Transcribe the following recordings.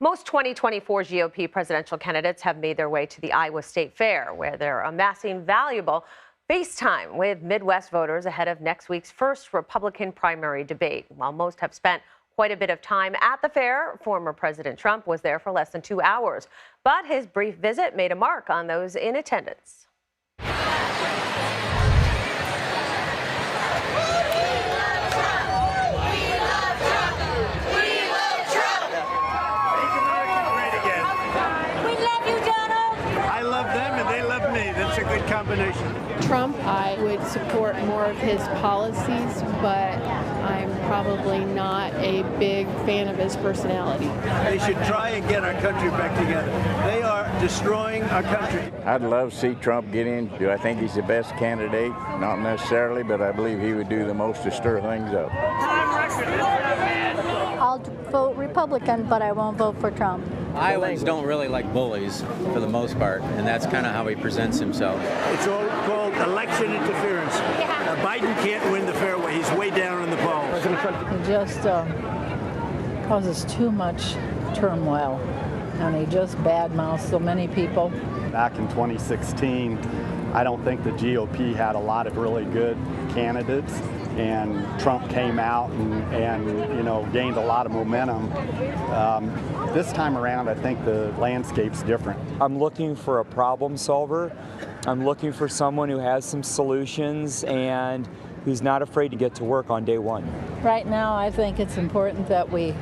Most 2024 GOP presidential candidates have made their way to the Iowa State Fair, where they're amassing valuable face time with Midwest voters ahead of next week's first Republican primary debate. While most have spent quite a bit of time at the fair, former President Trump was there for less than 2 hours. But his brief visit made a mark on those in attendance. Combination. Trump, I would support more of his policies, but I'm probably not a big fan of his personality. They should try and get our country back together. They are destroying our country. I'd love to see Trump get in. Do I think he's the best candidate? Not necessarily, but I believe he would do the most to stir things up. I'll vote Republican, but I won't vote for Trump. Iowans don't really like bullies for the most part, and that's kind of how he presents himself. It's all called election interference. Biden can't win the fairway. He's way down in the polls. He just causes too much turmoil, and he just badmouths so many people. Back in 2016, I don't think the GOP had a lot of really good candidates, and Trump came out and gained a lot of momentum. This time around, I think the landscape's different. I'm looking for a problem solver. I'm looking for someone who has some solutions and who's not afraid to get to work on day one. Right now, I think it's important that we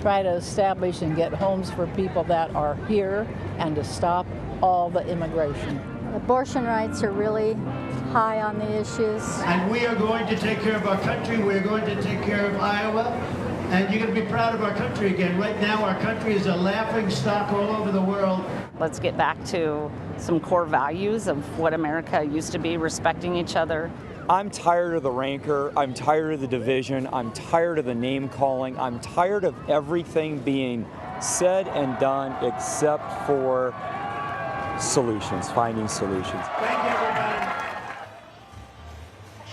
try to establish and get homes for people that are here and to stop all the immigration. Abortion rights are really high on the issues. And we are going to take care of our country. We're going to take care of Iowa. And you're going to be proud of our country again. Right now, our country is a laughing stock all over the world. Let's get back to some core values of what America used to be, respecting each other. I'm tired of the rancor. I'm tired of the division. I'm tired of the name calling. I'm tired of everything being said and done except for solutions, finding solutions. Thank you, everybody.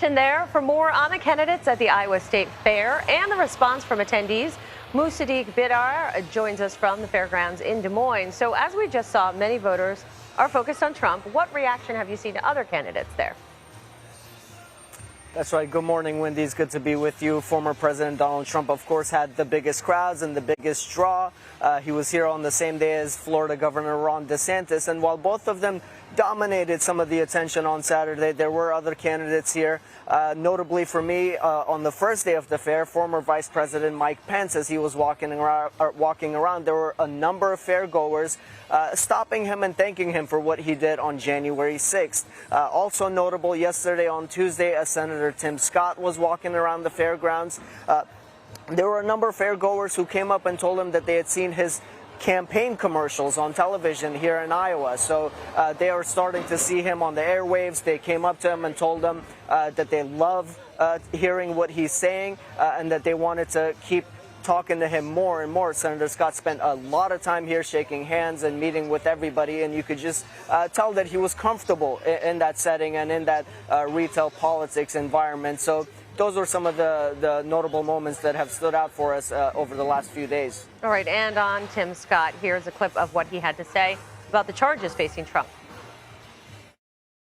There for more on the candidates at the Iowa State Fair and the response from attendees. Musadiq Bidar joins us from the fairgrounds in Des Moines. So as we just saw, many voters are focused on Trump. What reaction have you seen to other candidates there? That's right. Good morning, Wendy. It's good to be with you. Former President Donald Trump, of course, had the biggest crowds and the biggest draw. He was here on the same day as Florida Governor Ron DeSantis. And while both of them dominated some of the attention on Saturday, there were other candidates here. Notably for me, on the first day of the fair, former Vice President Mike Pence, as he was walking around, there were a number of fairgoers stopping him and thanking him for what he did on January 6th. Also notable yesterday on Tuesday, as Senator Tim Scott was walking around the fairgrounds. There were a number of fairgoers who came up and told him that they had seen his campaign commercials on television here in Iowa. So they are starting to see him on the airwaves. They came up to him and told him that they love hearing what he's saying and that they wanted to keep talking to him more and more. Senator Scott spent a lot of time here shaking hands and meeting with everybody, and you could just tell that he was comfortable in that setting and in that retail politics environment. So those are some of the notable moments that have stood out for us over the last few days. All right, and on Tim Scott, here's a clip of what he had to say about the charges facing Trump.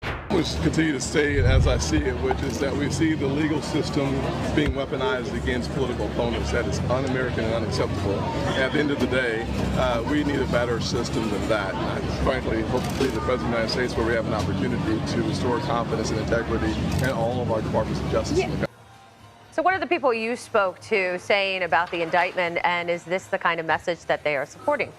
I would continue to say it as I see it, which is that we see the legal system being weaponized against political opponents. That is un-American and unacceptable. At the end of the day, we need a better system than that. And frankly, hopefully the President of the United States, where we have an opportunity to restore confidence and integrity in all of our departments of justice in the country. So what are the people you spoke to saying about the indictment, and is this the kind of message that they are supporting?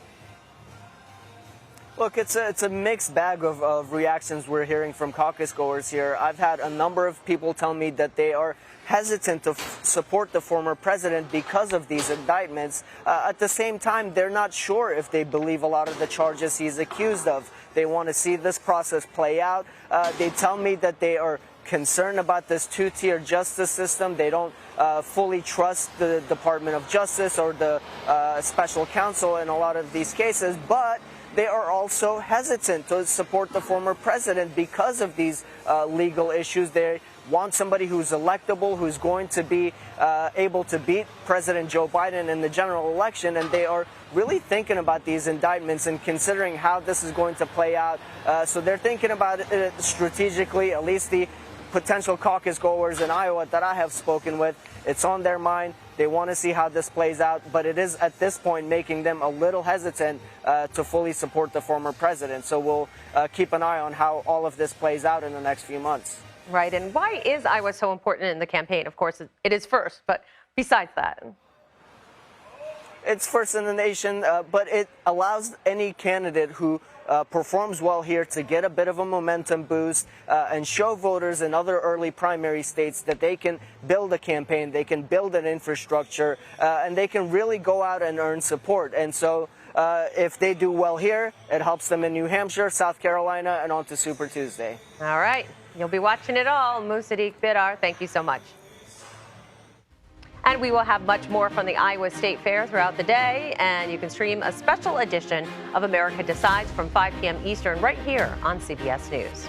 Look, it's a mixed bag of reactions we're hearing from caucus goers here. I've had a number of people tell me that they are hesitant to support the former president because of these indictments. At the same time, they're not sure if they believe a lot of the charges he's accused of. They want to see this process play out. They tell me that they are concerned about this two-tier justice system. They don't fully trust the Department of Justice or the special counsel in a lot of these cases, but they are also hesitant to support the former president because of these legal issues. They want somebody who's electable, who's going to be able to beat President Joe Biden in the general election, and they are really thinking about these indictments and considering how this is going to play out. So they're thinking about it strategically, at least the potential caucus goers in Iowa that I have spoken with. It's on their mind. They want to see how this plays out, but it is at this point making them a little hesitant to fully support the former president. So we'll keep an eye on how all of this plays out in the next few months. Right. And why is Iowa so important in the campaign? Of course, it is first, but besides that. It's first in the nation, but it allows any candidate who performs well here to get a bit of a momentum boost and show voters in other early primary states that they can build a campaign, they can build an infrastructure, and they can really go out and earn support. And so if they do well here, it helps them in New Hampshire, South Carolina, and on to Super Tuesday. All right. You'll be watching it all. Musadiq Bidar, thank you so much. And we will have much more from the Iowa State Fair throughout the day. And you can stream a special edition of America Decides from 5 p.m. Eastern right here on CBS News.